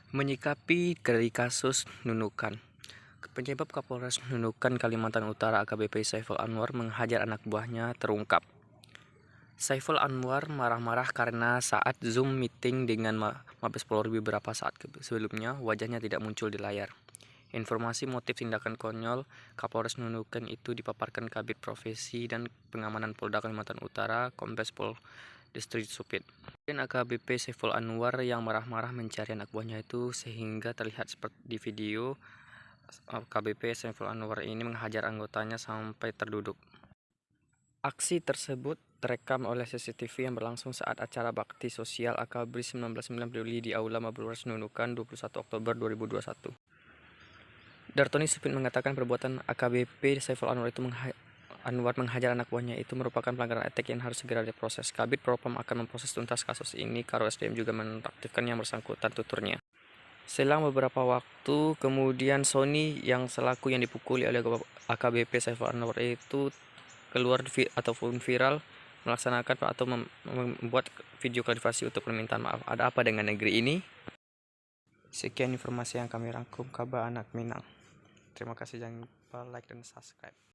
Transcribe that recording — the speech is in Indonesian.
Menyikapi dari kasus Nunukan, penyebab Kapolres Nunukan Kalimantan Utara AKBP Saiful Anwar menghajar anak buahnya terungkap. Saiful Anwar marah-marah karena saat Zoom meeting dengan Mabes Polri beberapa saat sebelumnya, wajahnya tidak muncul di layar. Informasi motif tindakan konyol Kapolres Nunukan itu dipaparkan Kabid Profesi dan Pengamanan Polda Kalimantan Utara, Kombes Pol Distrik Supit. Dan AKBP Saiful Anwar yang marah-marah mencari anak buahnya itu sehingga terlihat seperti di video AKBP Saiful Anwar ini menghajar anggotanya sampai terduduk. Aksi tersebut terekam oleh CCTV yang berlangsung saat acara bakti sosial AKBRI 1990 di Aula Mapolres Nunukan 21 Oktober 2021. Dartoni Supit mengatakan perbuatan AKBP Saiful Anwar menghajar anak buahnya itu merupakan pelanggaran etik yang harus segera diproses. Kabid Propam akan memproses tuntas kasus ini. Karo SDM juga menonaktifkan yang bersangkutan, tuturnya. Selang beberapa waktu kemudian, Sony yang selaku yang dipukuli oleh AKBP Saiful Anwar itu keluar ataupun viral melaksanakan atau membuat video klarifikasi untuk permintaan maaf. Ada apa dengan negeri ini? Sekian informasi yang kami rangkum, Kabar Anak Minang. Terima kasih, jangan lupa like dan subscribe.